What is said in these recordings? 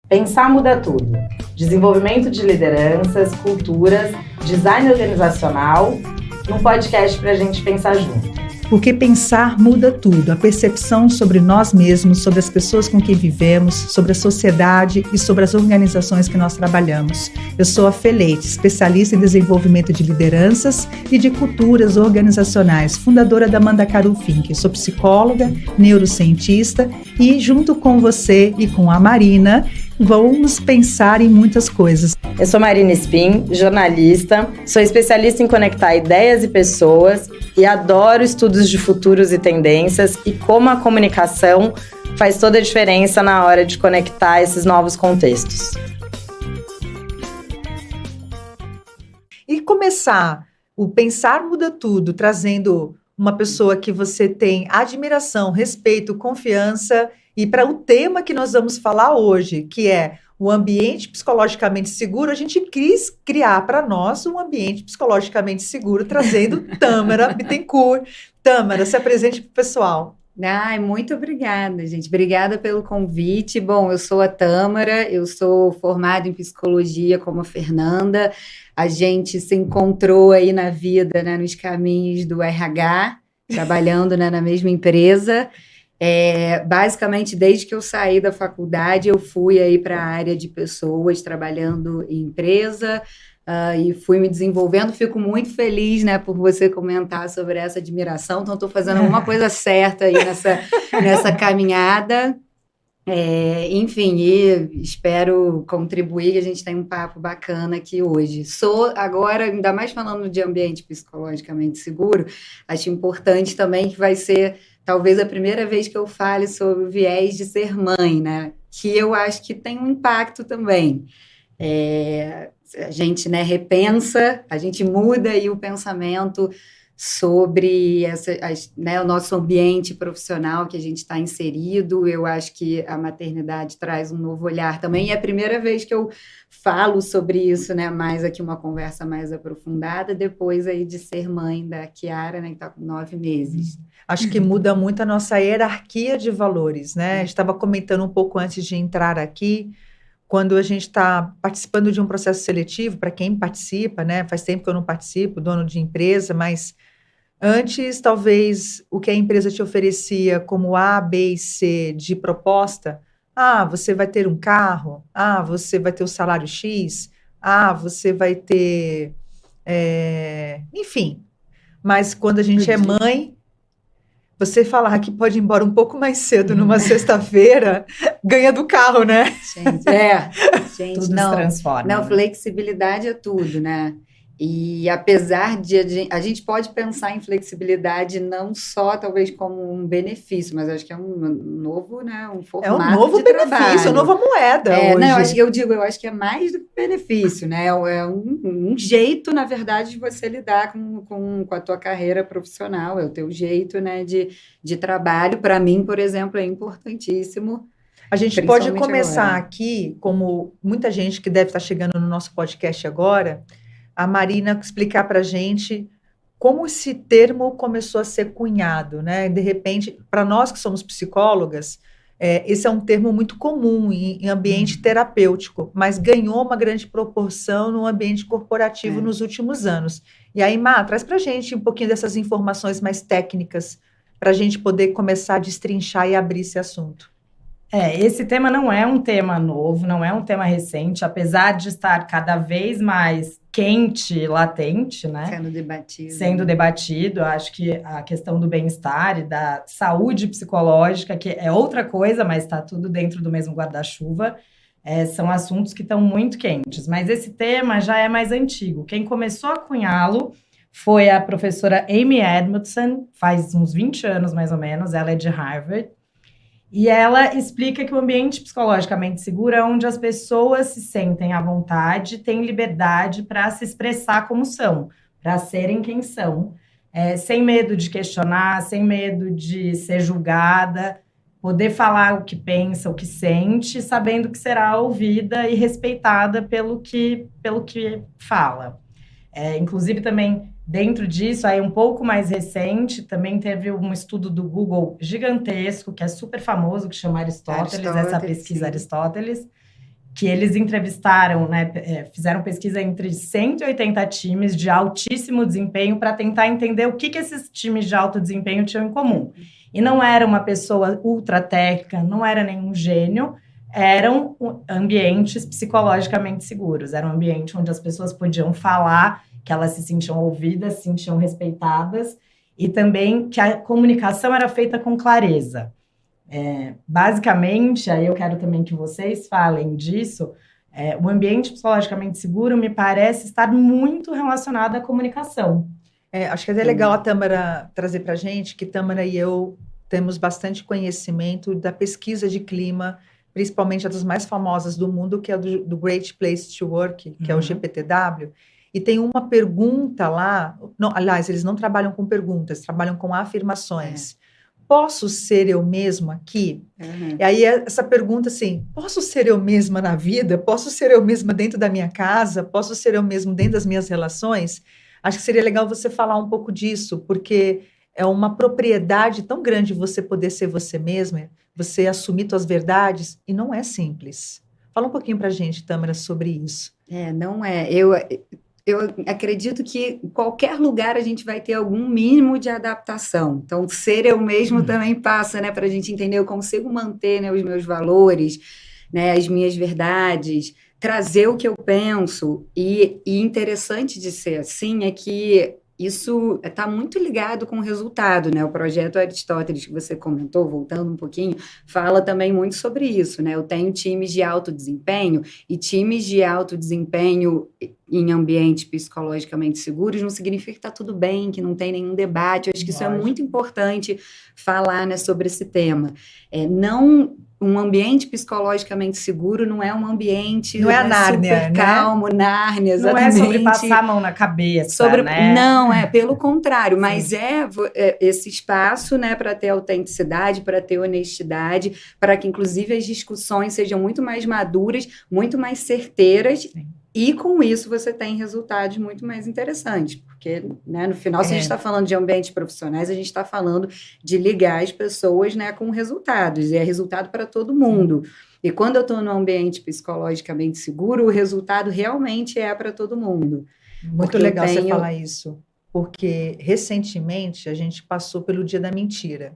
Pensar muda tudo. Desenvolvimento de lideranças, culturas, design organizacional, num podcast para a gente pensar junto. Porque pensar muda tudo, a percepção sobre nós mesmos, sobre as pessoas com quem vivemos, sobre a sociedade e sobre as organizações que nós trabalhamos. Eu sou a Fê Leite, especialista em desenvolvimento de lideranças e de culturas organizacionais, fundadora da Mandacaru Think. Eu sou psicóloga, neurocientista e junto com você e com a Marina, vamos pensar em muitas coisas. Eu sou Marina Spin, jornalista, sou especialista em conectar ideias e pessoas e adoro estudos de futuros e tendências e como a comunicação faz toda a diferença na hora de conectar esses novos contextos. E começar o Pensar Muda Tudo, trazendo uma pessoa que você tem admiração, respeito, confiança, e para o tema que nós vamos falar hoje, que é o ambiente psicologicamente seguro, a gente quis criar para nós um ambiente psicologicamente seguro, trazendo Tâmara Bittencourt. Tâmara, se apresente para o pessoal. Ai, muito obrigada, gente. Obrigada pelo convite. Bom, eu sou a Tâmara, eu sou formada em psicologia como a Fernanda. A gente se encontrou aí na vida, né, nos caminhos do RH, trabalhando, né, na mesma empresa. Basicamente, desde que eu saí da faculdade, eu fui aí para a área de pessoas, trabalhando em empresa, e fui me desenvolvendo. Fico muito feliz, né, por você comentar sobre essa admiração. Então, estou fazendo alguma coisa certa aí nessa caminhada. Enfim, e espero contribuir, que a gente tem um papo bacana aqui hoje. Sou agora, ainda mais falando de ambiente psicologicamente seguro, acho importante também que vai ser talvez a primeira vez que eu fale sobre o viés de ser mãe, né? Que eu acho que tem um impacto também. A gente, né, repensa, a gente muda aí o pensamento sobre o nosso ambiente profissional que a gente está inserido. Eu acho que a maternidade traz um novo olhar também. E é a primeira vez que eu falo sobre isso, né? Mais aqui uma conversa mais aprofundada, depois aí de ser mãe da Chiara, né? Que está com 9 meses. Acho que muda muito a nossa hierarquia de valores, né? A gente estava comentando um pouco antes de entrar aqui, quando a gente está participando de um processo seletivo, para quem participa, né? Faz tempo que eu não participo, dono de empresa, mas antes, talvez, o que a empresa te oferecia como A, B e C de proposta, você vai ter um carro, você vai ter o salário X, você vai ter, enfim. Mas quando a gente é mãe, você falar que pode ir embora um pouco mais cedo numa sexta-feira, ganha do carro, né? Gente, tudo se transforma. Não, flexibilidade é tudo, né? E apesar de a gente pode pensar em flexibilidade não só talvez como um benefício, mas acho que é um novo, né, um formato de trabalho. É um novo benefício, uma nova moeda hoje. Não, eu acho que é mais do que benefício, né? É um jeito, na verdade, de você lidar com a tua carreira profissional, é o teu jeito, né, de trabalho. Para mim, por exemplo, é importantíssimo. A gente pode começar aqui, como muita gente que deve estar chegando no nosso podcast agora, a Marina explicar para a gente como esse termo começou a ser cunhado, né? De repente, para nós que somos psicólogas, esse é um termo muito comum em ambiente terapêutico, mas ganhou uma grande proporção no ambiente corporativo nos últimos anos. E aí, Má, traz para a gente um pouquinho dessas informações mais técnicas para a gente poder começar a destrinchar e abrir esse assunto. Esse tema não é um tema novo, não é um tema recente, apesar de estar cada vez mais quente, latente, né? Sendo debatido. Acho que a questão do bem-estar e da saúde psicológica, que é outra coisa, mas está tudo dentro do mesmo guarda-chuva, são assuntos que estão muito quentes. Mas esse tema já é mais antigo. Quem começou a cunhá-lo foi a professora Amy Edmondson, faz uns 20 anos mais ou menos, ela é de Harvard. E ela explica que o ambiente psicologicamente seguro é onde as pessoas se sentem à vontade, têm liberdade para se expressar como são, para serem quem são, sem medo de questionar, sem medo de ser julgada, poder falar o que pensa, o que sente, sabendo que será ouvida e respeitada pelo que fala. Inclusive, também, dentro disso, aí um pouco mais recente, também teve um estudo do Google gigantesco, que é super famoso, que chama Aristóteles, essa pesquisa Aristóteles, que eles entrevistaram, né, fizeram pesquisa entre 180 times de altíssimo desempenho para tentar entender o que esses times de alto desempenho tinham em comum. E não era uma pessoa ultra técnica, não era nenhum gênio, eram ambientes psicologicamente seguros, era um ambiente onde as pessoas podiam falar, que elas se sentiam ouvidas, se sentiam respeitadas, e também que a comunicação era feita com clareza. Basicamente, aí eu quero também que vocês falem disso, o ambiente psicologicamente seguro me parece estar muito relacionado à comunicação. Acho que é legal a Tâmara trazer para a gente, que Tâmara e eu temos bastante conhecimento da pesquisa de clima, principalmente a das mais famosas do mundo, que é do Great Place to Work, que é o GPTW, e tem uma pergunta lá, não, aliás, eles não trabalham com perguntas, trabalham com afirmações. Posso ser eu mesma aqui? E aí essa pergunta assim, posso ser eu mesma na vida? Posso ser eu mesma dentro da minha casa? Posso ser eu mesmo dentro das minhas relações? Acho que seria legal você falar um pouco disso, porque é uma propriedade tão grande você poder ser você mesma, você assumir suas verdades, e não é simples. Fala um pouquinho pra gente, Tâmara, sobre isso. Não é. Eu acredito que em qualquer lugar a gente vai ter algum mínimo de adaptação. Então, ser eu mesmo também passa, né, para a gente entender, eu consigo manter, né, os meus valores, né, as minhas verdades, trazer o que eu penso. E interessante de ser assim é que isso está muito ligado com o resultado, né? O projeto Aristóteles que você comentou, voltando um pouquinho, fala também muito sobre isso, né? Eu tenho times de alto desempenho, e times de alto desempenho em ambientes psicologicamente seguros não significa que está tudo bem, que não tem nenhum debate. Eu acho que isso é muito importante falar, né, sobre esse tema. Um ambiente psicologicamente seguro não é um ambiente, não é a Nárnia, super calmo, Nárnia, exatamente. Não é sobre passar a mão na cabeça, né? Não, pelo contrário, mas esse espaço, né, para ter autenticidade, para ter honestidade, para que inclusive as discussões sejam muito mais maduras, muito mais certeiras. Sim. E com isso você tem resultados muito mais interessantes, porque, né, no final, se a gente está falando de ambientes profissionais, a gente está falando de ligar as pessoas, né, com resultados, e é resultado para todo mundo. Sim. E quando eu estou num ambiente psicologicamente seguro, o resultado realmente é para todo mundo. Muito legal você falar isso, porque recentemente a gente passou pelo Dia da Mentira.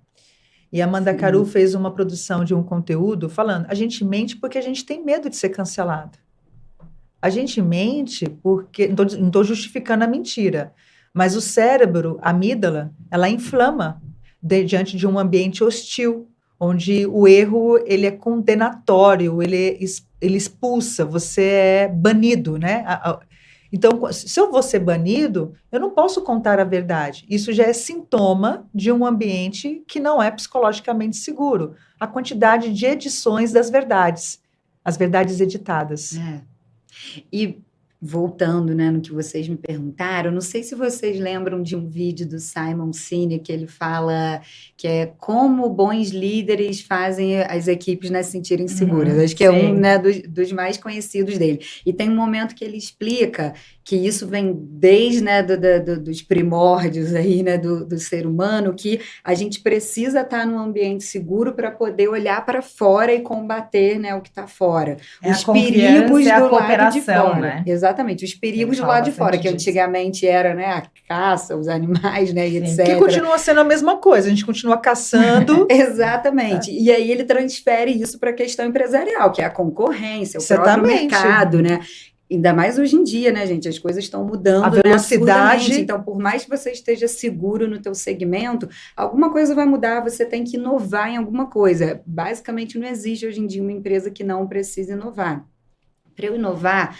E a Amanda Caru fez uma produção de um conteúdo falando, a gente mente porque a gente tem medo de ser cancelado. A gente mente porque... Não estou justificando a mentira, mas o cérebro, a amígdala, ela inflama diante de um ambiente hostil, onde o erro ele é condenatório, ele expulsa, você é banido, né? Então, se eu vou ser banido, eu não posso contar a verdade. Isso já é sintoma de um ambiente que não é psicologicamente seguro. A quantidade de edições das verdades, as verdades editadas. E voltando, né, no que vocês me perguntaram, não sei se vocês lembram de um vídeo do Simon Sinek que ele fala que é como bons líderes fazem as equipes, né, se sentirem seguras. Acho que é um, né, dos mais conhecidos dele. E tem um momento que ele explica que isso vem desde, né, dos primórdios aí, né, do ser humano, que a gente precisa estar num ambiente seguro para poder olhar para fora e combater, né, o que está fora. Os perigos do lado de fora. Né? Exatamente, os perigos do lado de fora, que antigamente era, né, a caça, os animais, né, e etc. Que continua sendo a mesma coisa, a gente continua caçando. Exatamente. E aí ele transfere isso para a questão empresarial, que é a concorrência, o próprio mercado, né? Ainda mais hoje em dia, né, gente? As coisas estão mudando. A velocidade. Né, então, por mais que você esteja seguro no teu segmento, alguma coisa vai mudar, você tem que inovar em alguma coisa. Basicamente, não existe hoje em dia uma empresa que não precisa inovar. Para eu inovar,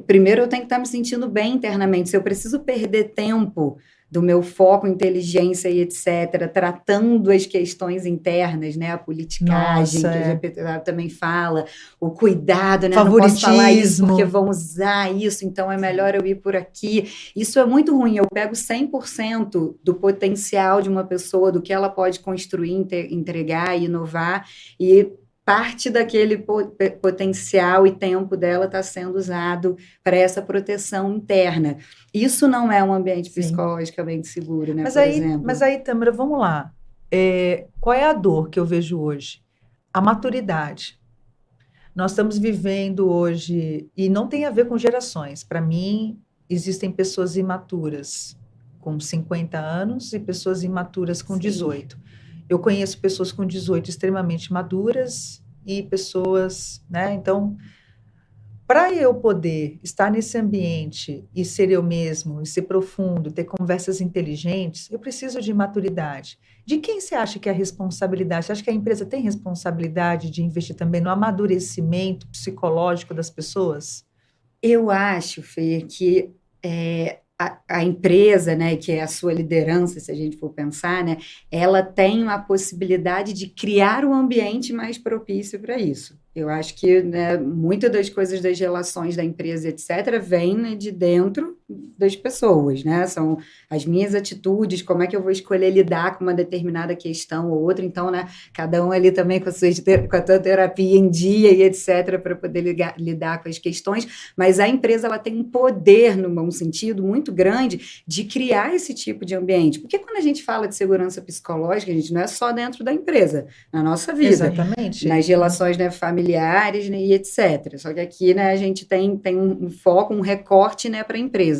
primeiro eu tenho que estar me sentindo bem internamente. Se eu preciso perder tempo do meu foco, inteligência e etc., tratando as questões internas, né, a politicagem, que a GPTW também fala, o cuidado, né, não posso falar isso porque vão usar isso, então é melhor eu ir por aqui. Isso é muito ruim, eu pego 100% do potencial de uma pessoa, do que ela pode construir, entregar e inovar, e parte daquele potencial e tempo dela está sendo usado para essa proteção interna. Isso não é um ambiente psicologicamente seguro, né, por exemplo. Mas aí, Tâmara, vamos lá. Qual é a dor que eu vejo hoje? A maturidade. Nós estamos vivendo hoje, e não tem a ver com gerações. Para mim, existem pessoas imaturas com 50 anos e pessoas imaturas com 18. Eu conheço pessoas com 18 extremamente maduras e pessoas, né? Então, para eu poder estar nesse ambiente e ser eu mesmo, e ser profundo, ter conversas inteligentes, eu preciso de maturidade. De quem você acha que é a responsabilidade? Você acha que a empresa tem responsabilidade de investir também no amadurecimento psicológico das pessoas? Eu acho, Fê, que a empresa, né, que é a sua liderança, se a gente for pensar, né, ela tem uma possibilidade de criar um ambiente mais propício para isso. Eu acho que, né, muitas das coisas das relações da empresa, etc., vem, né, de dentro das pessoas, né? São as minhas atitudes, como é que eu vou escolher lidar com uma determinada questão ou outra. Então, né, cada um ali também com a sua terapia em dia e etc., para poder lidar com as questões. Mas a empresa, ela tem um poder, no bom sentido, muito grande de criar esse tipo de ambiente. Porque quando a gente fala de segurança psicológica, a gente não é só dentro da empresa, na nossa vida. Exatamente. Nas relações, né, familiares, né, e etc. Só que aqui, né, a gente tem um foco, um recorte, né, para a empresa.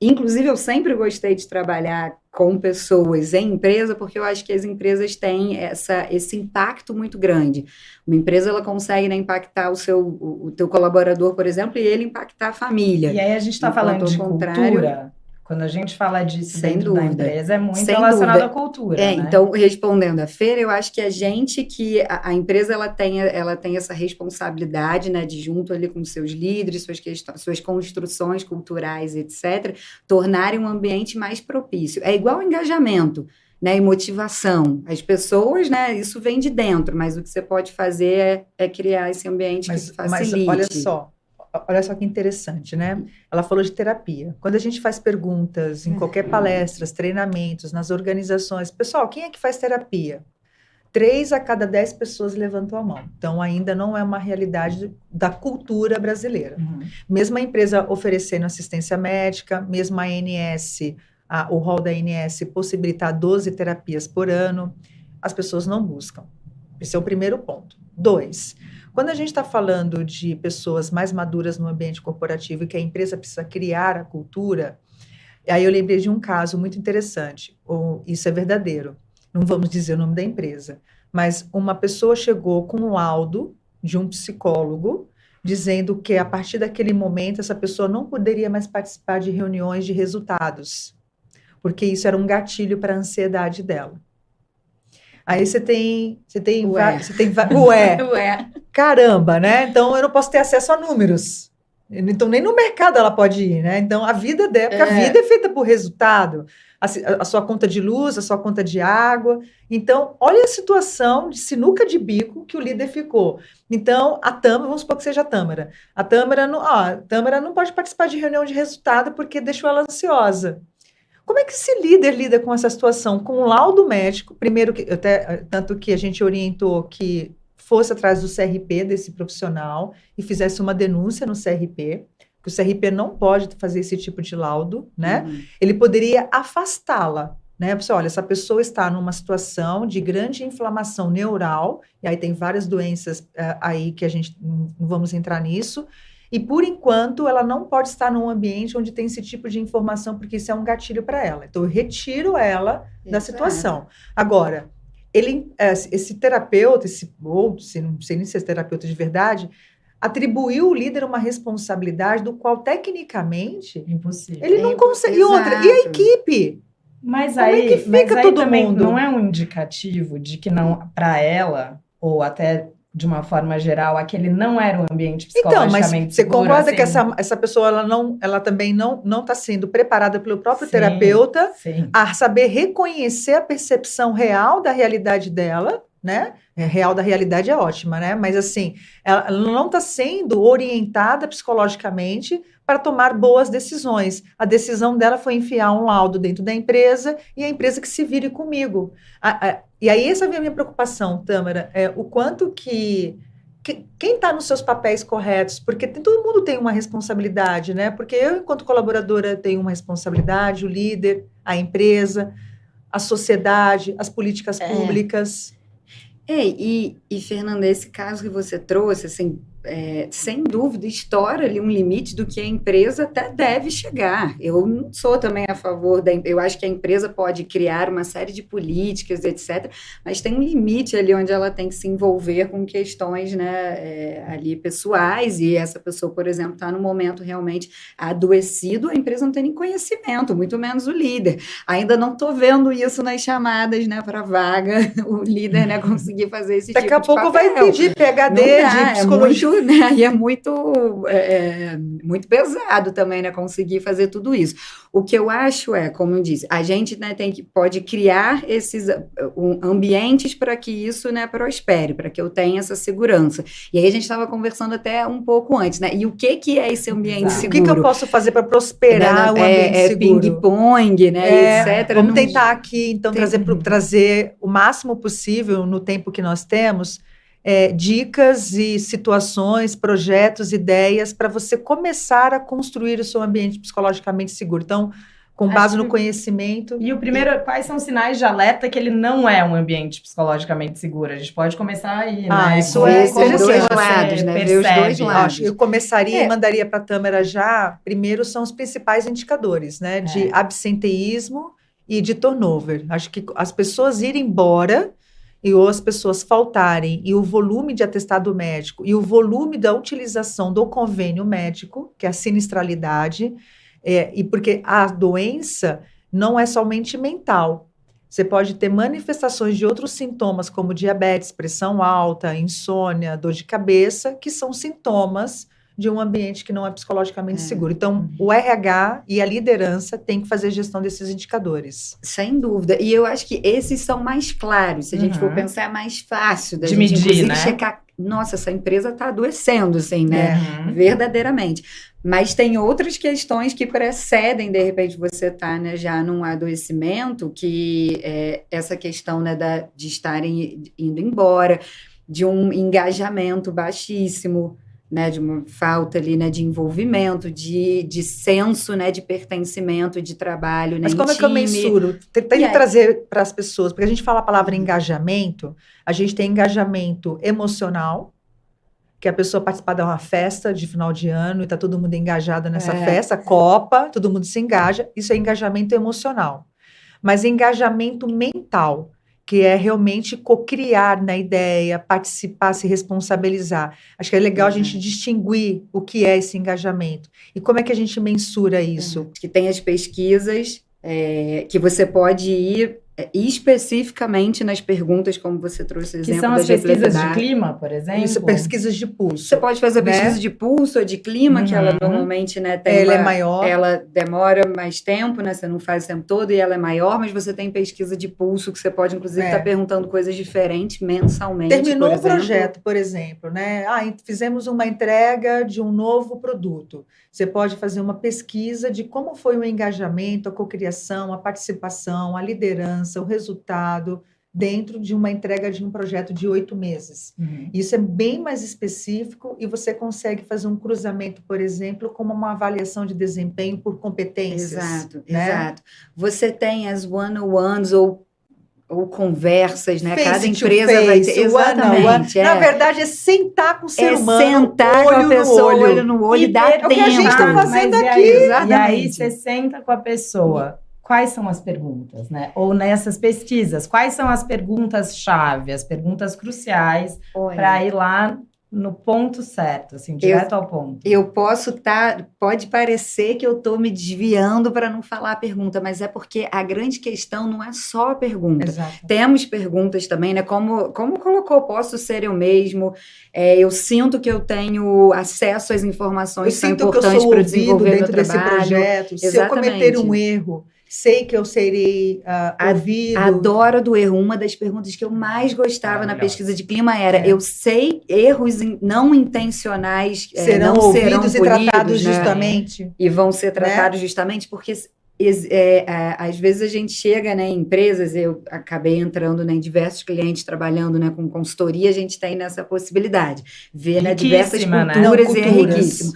Inclusive, eu sempre gostei de trabalhar com pessoas em empresa, porque eu acho que as empresas têm esse impacto muito grande. Uma empresa, ela consegue, né, impactar o teu colaborador, por exemplo, e ele impactar a família. E aí a gente está falando de cultura. Quando a gente fala disso dentro da empresa, é muito relacionado à cultura, né? Então, respondendo a Fer, eu acho que a empresa, ela tem essa responsabilidade, né, de junto ali com seus líderes, suas construções culturais, etc., tornarem um ambiente mais propício. É igual engajamento, né, e motivação. As pessoas, né, isso vem de dentro, mas o que você pode fazer é criar esse ambiente que facilite. Mas olha só que interessante, né? Ela falou de terapia. Quando a gente faz perguntas em qualquer palestras, treinamentos, nas organizações, pessoal, quem é que faz terapia? 3 a cada 10 pessoas levantam a mão. Então, ainda não é uma realidade da cultura brasileira. Mesmo a empresa oferecendo assistência médica, mesmo a ANS, o rol da ANS possibilitar 12 terapias por ano, as pessoas não buscam. Esse é o primeiro ponto. 2, quando a gente está falando de pessoas mais maduras no ambiente corporativo e que a empresa precisa criar a cultura, aí eu lembrei de um caso muito interessante. Isso é verdadeiro. Não vamos dizer o nome da empresa, mas uma pessoa chegou com um laudo de um psicólogo dizendo que a partir daquele momento essa pessoa não poderia mais participar de reuniões de resultados, porque isso era um gatilho para a ansiedade dela. Aí você tem Ué. Caramba, né? Então eu não posso ter acesso a números. Então nem no mercado ela pode ir, né? Então a vida dela, porque a vida é feita por resultado. A sua conta de luz, a sua conta de água. Então, olha a situação de sinuca de bico que o líder ficou. Então, a Tâmara, vamos supor que seja a Tâmara. A Tâmara não pode participar de reunião de resultado porque deixou ela ansiosa. Como é que esse líder lida com essa situação? Com um laudo médico, primeiro, tanto que a gente orientou que fosse atrás do CRP desse profissional e fizesse uma denúncia no CRP, que o CRP não pode fazer esse tipo de laudo, né? Ele poderia afastá-la, né? Olha, essa pessoa está numa situação de grande inflamação neural, e aí tem várias doenças aí que a gente não vamos entrar nisso, e, por enquanto, ela não pode estar num ambiente onde tem esse tipo de informação, porque isso é um gatilho para ela. Então, eu retiro ela da situação. Agora, esse terapeuta, não sei nem se é terapeuta de verdade, atribuiu ao líder uma responsabilidade do qual, tecnicamente, impossível. Ele não consegue. E outra, e a equipe? Mas aí, é que fica todo mundo? Não é um indicativo de que não, para ela, ou até de uma forma geral, aquele não era um ambiente psicologicamente seguro. Mas você concorda que essa pessoa ela também não está sendo preparada pelo próprio terapeuta a saber reconhecer a percepção real da realidade dela, né? Real da realidade é ótima, né? Mas assim, ela não está sendo orientada psicologicamente para tomar boas decisões. A decisão dela foi enfiar um laudo dentro da empresa e a empresa que se vire comigo. E aí essa é a minha preocupação, Tâmara, o quanto que quem está nos seus papéis corretos, porque todo mundo tem uma responsabilidade, né? Porque eu, enquanto colaboradora, tenho uma responsabilidade, o líder, a empresa, a sociedade, as políticas públicas. E Fernanda, esse caso que você trouxe, assim, sem dúvida, estoura ali um limite do que a empresa até deve chegar. Eu não sou também a favor eu acho que a empresa pode criar uma série de políticas, etc., mas tem um limite ali onde ela tem que se envolver com questões, né, ali pessoais, e essa pessoa, por exemplo, está no momento realmente adoecido, a empresa não tem nem conhecimento, muito menos o líder. Ainda não estou vendo isso nas chamadas, né, para vaga, o líder, né, conseguir fazer esse tipo de papel. Daqui a pouco vai pedir PhD de psicologia. E é muito pesado também, né, conseguir fazer tudo isso. O que eu acho como eu disse, a gente, né, pode criar esses ambientes para que isso, né, prospere, para que eu tenha essa segurança. E aí a gente estava conversando até um pouco antes, né, e o que é esse ambiente seguro? O que eu posso fazer para prosperar o ambiente seguro? Ping-pong, né, etc. Vamos tentar aqui, então, trazer o máximo possível no tempo que nós temos, dicas e situações, projetos, ideias para você começar a construir o seu ambiente psicologicamente seguro. Então, com base no conhecimento. E o primeiro, quais são os sinais de alerta que ele não é um ambiente psicologicamente seguro? A gente pode começar aí, né? Isso é os dois lados, né? Ver os dois lados. Eu começaria e mandaria para a Tâmara já. Primeiro são os principais indicadores, né? De absenteísmo e de turnover. Acho que as pessoas irem embora ou as pessoas faltarem, e o volume de atestado médico e o volume da utilização do convênio médico, que é a sinistralidade, e porque a doença não é somente mental. Você pode ter manifestações de outros sintomas, como diabetes, pressão alta, insônia, dor de cabeça, que são sintomas de um ambiente que não é psicologicamente seguro. Então, o RH e a liderança têm que fazer gestão desses indicadores. Sem dúvida. E eu acho que esses são mais claros. Se a gente for pensar, é mais fácil da gente medir, conseguir né? checar. Nossa, essa empresa está adoecendo, assim, né? Verdadeiramente. Mas tem outras questões que precedem, de repente, você estar, né, já num adoecimento, que essa questão, né, de estarem indo embora, de um engajamento baixíssimo, né, de uma falta ali, né, de envolvimento, de senso, né, de pertencimento, de trabalho, né, mas como é que eu mensuro? Tente trazer para as pessoas, porque a gente fala a palavra engajamento, a gente tem engajamento emocional, que a pessoa participar de uma festa de final de ano e está todo mundo engajado nessa festa, Copa, todo mundo se engaja, isso é engajamento emocional. Mas engajamento mental, que é realmente cocriar na ideia, participar, se responsabilizar. Acho que é legal a gente distinguir o que é esse engajamento. E como é que a gente mensura isso? Que tem as pesquisas que você pode ir especificamente nas perguntas, como você trouxe o exemplo. Que são as pesquisas de clima, por exemplo? Isso, pesquisas de pulso. Você pode fazer a pesquisa de pulso ou de clima, que ela normalmente, né, tem ela é maior. Ela demora mais tempo, né? Você não faz o tempo todo e ela é maior, mas você tem pesquisa de pulso, que você pode, inclusive, estar perguntando coisas diferentes mensalmente. Terminou um projeto, por exemplo, né? Fizemos uma entrega de um novo produto. Você pode fazer uma pesquisa de como foi o engajamento, a cocriação, a participação, a liderança, o resultado dentro de uma entrega de um projeto de 8 meses. Isso é bem mais específico e você consegue fazer um cruzamento, por exemplo, como uma avaliação de desempenho por competências. Exato. Você tem as one-on-ones ou conversas, né? Cada empresa vai ter. Exatamente. Na verdade, é sentar com o ser humano, sentar com a pessoa, olho no olho, e dar tempo. É o que a gente está fazendo aqui. E aí, você senta com a pessoa. Quais são as perguntas, né? Ou nessas pesquisas, quais são as perguntas-chave, as perguntas cruciais para ir lá no ponto certo, assim, direto ao ponto? Eu pode parecer que eu estou me desviando para não falar a pergunta, mas é porque a grande questão não é só a pergunta. Exato. Temos perguntas também, né? Como colocou, posso ser eu mesmo? Eu sinto que eu tenho acesso às informações que são importantes para desenvolver meu trabalho. Desse projeto. Exatamente. Se eu cometer um erro, sei que eu serei ouvido. Adoro do erro. Uma das perguntas que eu mais gostava na pesquisa de clima era: eu sei erros não intencionais serão não ouvidos serão e tratados, né? Justamente. E vão ser tratados, né? Justamente porque às vezes a gente chega, né, em empresas, eu acabei entrando, né, em diversos clientes trabalhando, né, com consultoria, a gente tem nessa possibilidade, ver, né, diversas culturas, e é riquíssimo.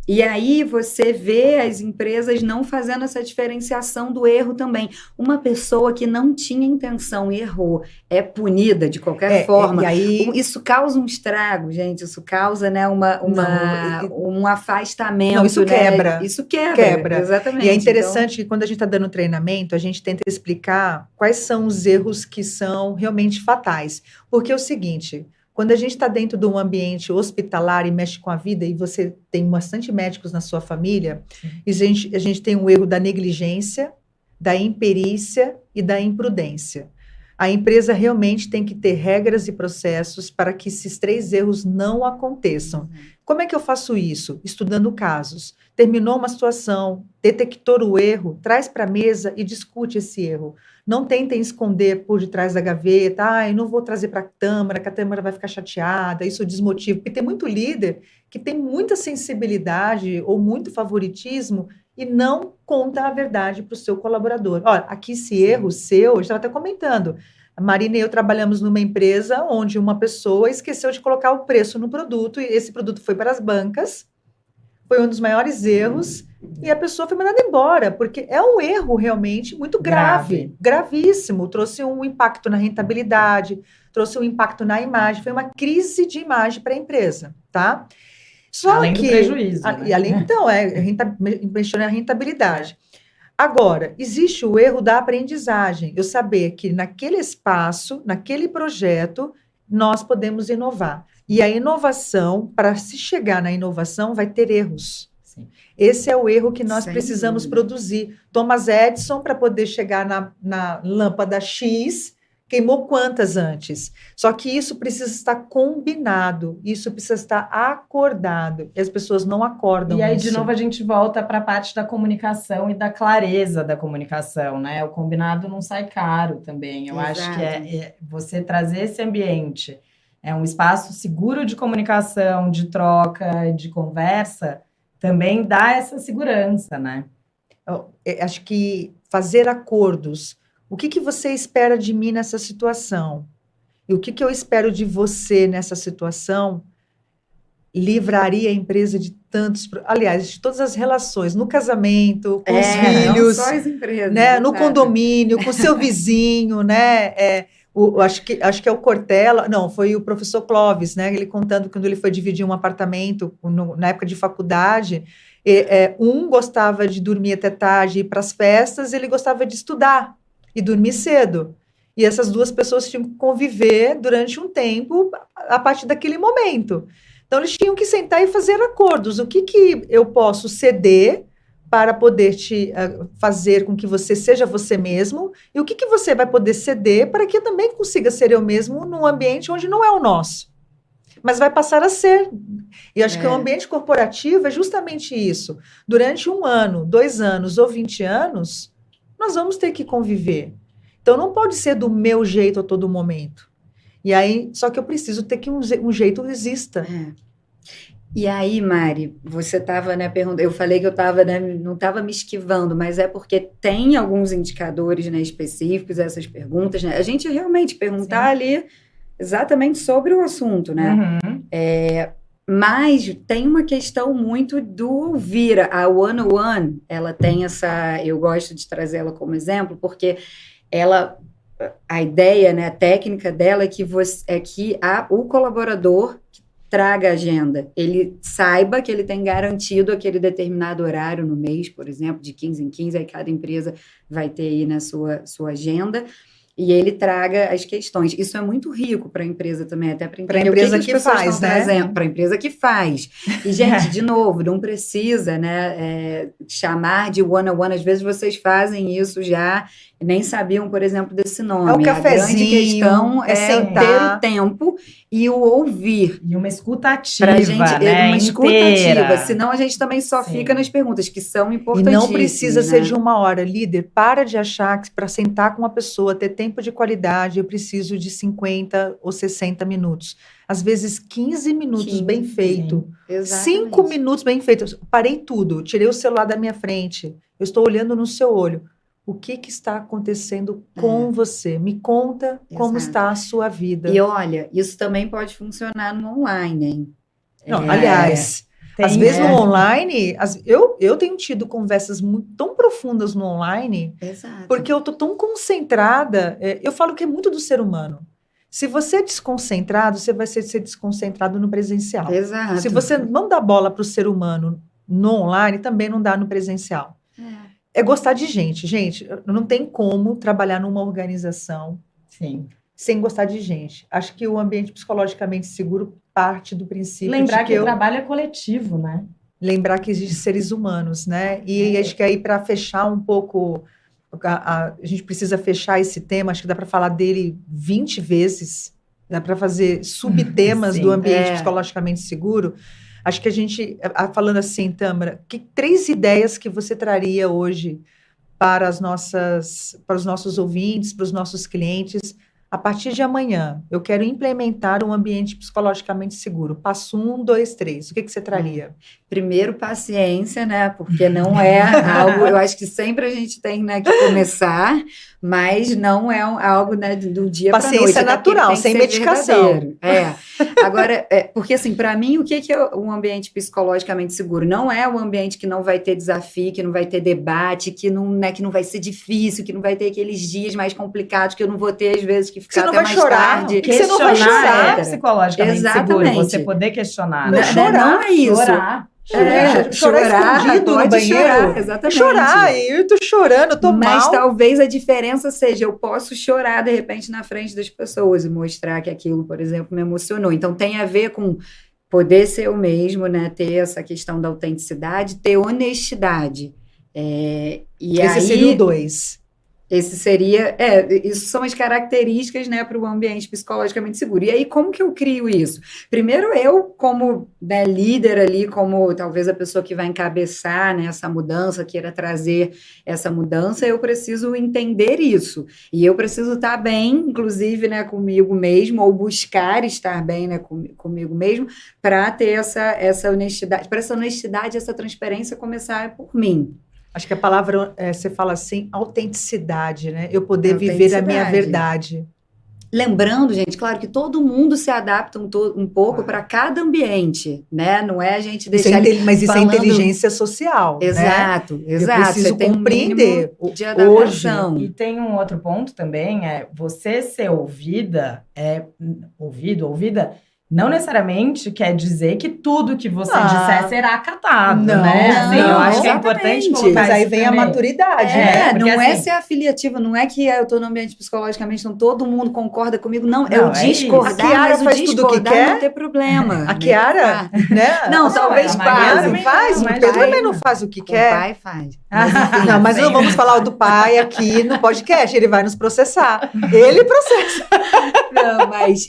E aí você vê as empresas não fazendo essa diferenciação do erro também. Uma pessoa que não tinha intenção e errou é punida de qualquer forma. E aí... Isso causa um estrago, gente. Isso causa, né, um afastamento. Não, isso quebra. Isso quebra. Exatamente. E é interessante que quando a gente está dando treinamento, a gente tenta explicar quais são os erros que são realmente fatais. Porque é o seguinte... Quando a gente está dentro de um ambiente hospitalar e mexe com a vida, e você tem bastante médicos na sua família, e a gente tem um erro da negligência, da imperícia e da imprudência. A empresa realmente tem que ter regras e processos para que esses 3 erros não aconteçam. Como é que eu faço isso? Estudando casos. Terminou uma situação, detectou o erro, traz para a mesa e discute esse erro. Não tentem esconder por detrás da gaveta, eu não vou trazer para a Tâmara, que a Tâmara vai ficar chateada, isso desmotiva. Porque tem muito líder que tem muita sensibilidade ou muito favoritismo e não conta a verdade para o seu colaborador. Olha, aqui esse erro seu, eu estava até comentando, a Marina e eu trabalhamos numa empresa onde uma pessoa esqueceu de colocar o preço no produto e esse produto foi para as bancas, foi um dos maiores erros, e a pessoa foi mandada embora, porque é um erro realmente muito grave, gravíssimo, trouxe um impacto na rentabilidade, trouxe um impacto na imagem, foi uma crise de imagem para a empresa, tá? Além do prejuízo. E além, então, mexendo na rentabilidade. Agora, existe o erro da aprendizagem, eu saber que naquele espaço, naquele projeto, nós podemos inovar. E a inovação, para se chegar na inovação, vai ter erros. Sim. Esse é o erro que nós precisamos produzir. Thomas Edison, para poder chegar na lâmpada X, queimou quantas antes? Só que isso precisa estar combinado, isso precisa estar acordado. E as pessoas não acordam. E aí, de novo, a gente volta para a parte da comunicação e da clareza da comunicação, né? O combinado não sai caro também. Eu acho que é você trazer esse ambiente, é um espaço seguro de comunicação, de troca, de conversa, também dá essa segurança, né? Eu acho que fazer acordos. O que você espera de mim nessa situação? E o que eu espero de você nessa situação? Livraria a empresa de tantos... Aliás, de todas as relações, no casamento, com os filhos, não só as empresas, né, no condomínio, com o seu vizinho, né? Acho que é o Cortella, não, foi o professor Clóvis, né? Ele contando quando ele foi dividir um apartamento na época de faculdade, um gostava de dormir até tarde e ir para as festas, ele gostava de estudar e dormir cedo. E essas 2 pessoas tinham que conviver durante um tempo a partir daquele momento. Então, eles tinham que sentar e fazer acordos. O que eu posso ceder para poder te fazer com que você seja você mesmo, e o que você vai poder ceder para que eu também consiga ser eu mesmo num ambiente onde não é o nosso, mas vai passar a ser. E acho que o ambiente corporativo é justamente isso. Durante 1 ano, 2 anos ou 20 anos, nós vamos ter que conviver. Então, não pode ser do meu jeito a todo momento. E aí, só que eu preciso ter que um jeito exista. E aí, Mari, você estava, né, perguntando, eu falei que eu estava, né, não estava me esquivando, mas é porque tem alguns indicadores, né, específicos, essas perguntas, né? A gente realmente perguntar ali exatamente sobre o assunto, né? Mas tem uma questão muito do ouvir. A one-on-one, ela tem essa... Eu gosto de trazer ela como exemplo, porque a ideia, né, a técnica dela é que o colaborador traga a agenda. Ele saiba que ele tem garantido aquele determinado horário no mês, por exemplo, de 15 em 15, aí cada empresa vai ter aí na sua agenda, e ele traga as questões. Isso é muito rico para a empresa também, até para entender a empresa que faz, né? Para a empresa que faz. E, gente, de novo, não precisa, né, chamar de one-on-one. Às vezes vocês fazem isso já, nem sabiam, por exemplo, desse nome. É o cafezinho, a grande questão é ter o tempo e o ouvir. E uma escuta ativa, pra gente, né? Uma escuta inteira. ativa, senão a gente também só fica nas perguntas, que são importantíssimas. E não precisa ser de 1 hora. Líder, para de achar que para sentar com uma pessoa, ter tempo de qualidade, eu preciso de 50 ou 60 minutos. Às vezes, 15 minutos bem feito. 5 minutos bem feito. Parei tudo, tirei o celular da minha frente. Eu estou olhando no seu olho. O que está acontecendo com você? Me conta como está a sua vida. E olha, isso também pode funcionar no online, hein? Não, aliás, Às vezes no online, eu tenho tido conversas tão profundas no online, porque eu tô tão concentrada, eu falo que é muito do ser humano. Se você é desconcentrado, você vai ser desconcentrado no presencial. Exato. Se você não dá bola para o ser humano no online, também não dá no presencial. É gostar de gente. Gente, não tem como trabalhar numa organização sem gostar de gente. Acho que o ambiente psicologicamente seguro parte do princípio lembrar de que o trabalho é coletivo, né? Lembrar que existem seres humanos, né? E acho que aí para fechar um pouco, a gente precisa fechar esse tema, acho que dá para falar dele 20 vezes, dá para fazer subtemas do ambiente psicologicamente seguro. Acho que a gente, falando assim, Tâmara, que 3 ideias que você traria hoje para os nossos ouvintes, para os nossos clientes? A partir de amanhã, eu quero implementar um ambiente psicologicamente seguro. Passo 1, 2, 3. O que você traria? Primeiro, paciência, né? Porque não é algo... Eu acho que sempre a gente tem, né, que começar, mas não é algo, né, do dia para noite. Paciência natural, sem medicação. Agora, porque assim, para mim, o que é um ambiente psicologicamente seguro? Não é um ambiente que não vai ter desafio, que não vai ter debate, que não vai ser difícil, que não vai ter aqueles dias mais complicados, que eu não vou ter, às vezes, que ficar até mais tarde. Que você não vai chorar. Psicologicamente seguro, você poder questionar. Não é isso. Chorar escondido no banheiro. Exatamente. Chorar, eu tô chorando, tô mal. Mas talvez a diferença seja, eu posso chorar, de repente, na frente das pessoas e mostrar que aquilo, por exemplo, me emocionou. Então, tem a ver com poder ser eu mesmo, né? Ter essa questão da autenticidade, ter honestidade. Esse seria o 2. Esse seria, isso são as características, né, para o ambiente psicologicamente seguro. E aí, como que eu crio isso? Primeiro, eu, como, né, líder ali, como talvez a pessoa que vai encabeçar, né, essa mudança, queira trazer essa mudança, eu preciso entender isso. E eu preciso estar bem, inclusive, né, comigo mesmo, ou buscar estar bem, né, comigo mesmo, para ter essa honestidade, para essa honestidade, essa transparência começar por mim. Acho que a palavra, você fala assim, autenticidade, né? Eu poder viver a minha verdade. Lembrando, gente, claro que todo mundo se adapta um pouco para cada ambiente, né? Não é a gente deixar mas isso é inteligência social, exato, né? Exato. Eu preciso compreender de adaptação. Hoje. E tem um outro ponto também, você ser ouvida, ouvida, não necessariamente quer dizer que tudo que você disser será acatado, né? Assim, eu acho que é importante colocar. Mas aí vem a maturidade, né? Porque, não é ser afiliativa, não é que eu estou no ambiente psicologicamente, então todo mundo concorda comigo, não, é o discordar, a Chiara faz tudo o que quer, não ter problema. A Chiara, né? Não, talvez quase faz, o Pedro também não faz o que quer. O pai faz. Mas não vamos falar do pai aqui no podcast, ele vai nos processar. Ele processa. Não, mas...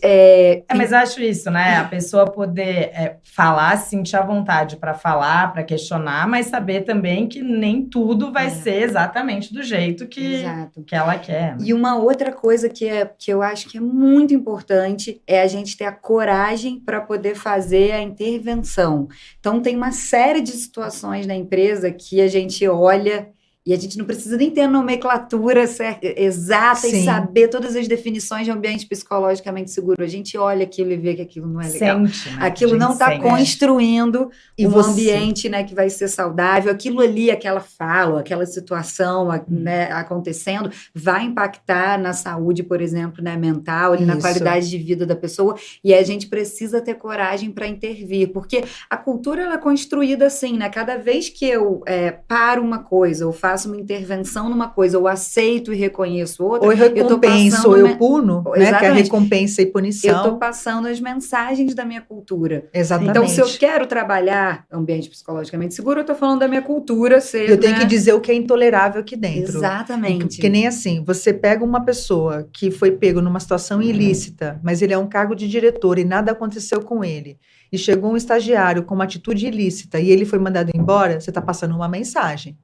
mas eu acho isso, né? A pessoa poder falar, sentir a vontade para falar, para questionar, mas saber também que nem tudo vai ser exatamente do jeito que ela quer. E uma outra coisa que eu acho que é muito importante é a gente ter a coragem para poder fazer a intervenção. Então, tem uma série de situações na empresa que a gente olha e a gente não precisa nem ter a nomenclatura exata e saber todas as definições de ambiente psicologicamente seguro. A gente olha aquilo e vê que aquilo não é legal. Sente, né? Aquilo não está construindo um ambiente, né, que vai ser saudável. Aquilo ali, aquela fala, aquela situação, né, acontecendo, vai impactar na saúde, por exemplo, né, mental, ali, na qualidade de vida da pessoa. E a gente precisa ter coragem para intervir. Porque a cultura ela é construída assim, né? Cada vez que eu paro uma coisa ou faço uma intervenção numa coisa, ou aceito e reconheço outra, ou eu recompenso, ou eu puno, né, que é a recompensa e punição. Eu estou passando as mensagens da minha cultura. Exatamente. Então, se eu quero trabalhar ambiente psicologicamente seguro, eu estou falando da minha cultura ser... Eu tenho que dizer o que é intolerável aqui dentro. Exatamente. Que nem assim, você pega uma pessoa que foi pego numa situação ilícita, mas ele é um cargo de diretor e nada aconteceu com ele, e chegou um estagiário com uma atitude ilícita e ele foi mandado embora, você está passando uma mensagem,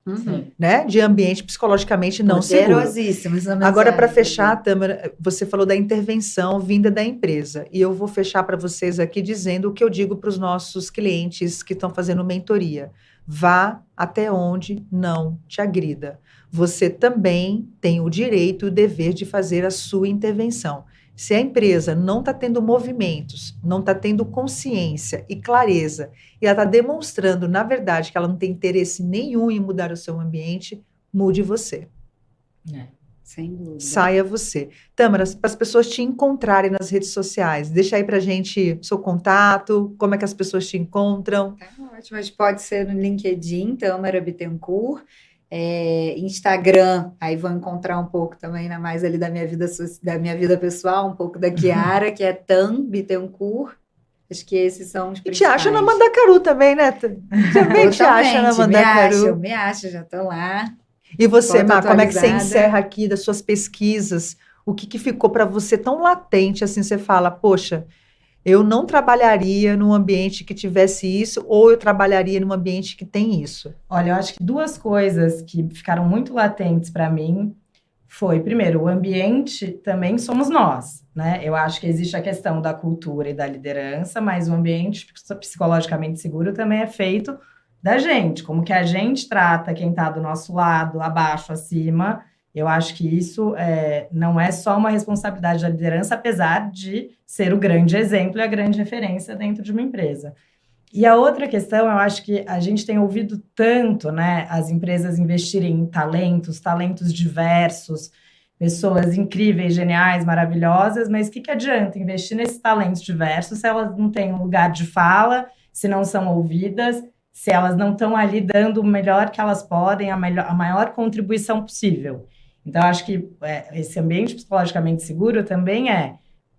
né? De ambiente psicologicamente não seguro. Agora, para fechar, Tâmara, você falou da intervenção vinda da empresa, e eu vou fechar para vocês aqui dizendo o que eu digo para os nossos clientes que estão fazendo mentoria. Vá até onde não te agrida. Você também tem o direito e o dever de fazer a sua intervenção. Se a empresa não está tendo movimentos, não está tendo consciência e clareza, e ela está demonstrando, na verdade, que ela não tem interesse nenhum em mudar o seu ambiente, mude você. Sem dúvida. Saia você. Tâmara, para as pessoas te encontrarem nas redes sociais, deixa aí para a gente o seu contato, como é que as pessoas te encontram. Tá ótimo, mas pode ser no LinkedIn, Tâmara Bittencourt, Instagram, aí vão encontrar um pouco também, mais ali da minha vida pessoal, um pouco da Chiara, que é Tam Bittencourt. Acho que esses são os principais. E te acha na Mandacaru também, né? Também te acha na Mandacaru. Eu me acho, já estou lá. E você, Má, como é que você encerra aqui das suas pesquisas? O que ficou para você tão latente, assim, você fala, poxa, eu não trabalharia num ambiente que tivesse isso, ou eu trabalharia num ambiente que tem isso? Olha, eu acho que 2 coisas que ficaram muito latentes para mim foi, primeiro, o ambiente também somos nós, né? Eu acho que existe a questão da cultura e da liderança, mas o ambiente psicologicamente seguro também é feito da gente, como que a gente trata quem está do nosso lado, abaixo, acima. Eu acho que isso não é só uma responsabilidade da liderança, apesar de ser o grande exemplo e a grande referência dentro de uma empresa. E a outra questão, eu acho que a gente tem ouvido tanto, né, as empresas investirem em talentos diversos, pessoas incríveis, geniais, maravilhosas, mas o que adianta investir nesses talentos diversos se elas não têm um lugar de fala, se não são ouvidas, se elas não estão ali dando o melhor que elas podem, a maior contribuição possível. Então, acho que esse ambiente psicologicamente seguro também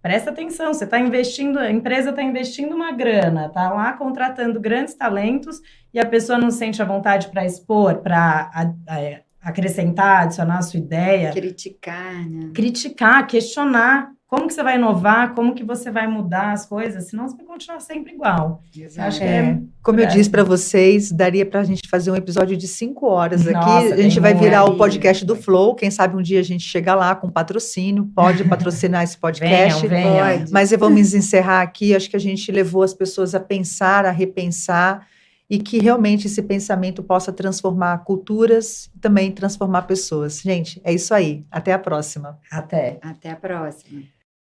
presta atenção, você está investindo, a empresa está investindo uma grana, está lá contratando grandes talentos e a pessoa não sente a vontade para expor, para acrescentar, adicionar a sua ideia. Criticar, né? Criticar, questionar. Como que você vai inovar? Como que você vai mudar as coisas? Senão você vai continuar sempre igual. Acho que como eu disse para vocês, daria para a gente fazer um episódio de 5 horas aqui. Nossa, a gente vai virar o podcast do Flow. Quem sabe um dia a gente chega lá com patrocínio. Pode patrocinar esse podcast. Venham. Mas vamos encerrar aqui. Acho que a gente levou as pessoas a pensar, a repensar. E que realmente esse pensamento possa transformar culturas e também transformar pessoas. Gente, é isso aí. Até a próxima. Até a próxima.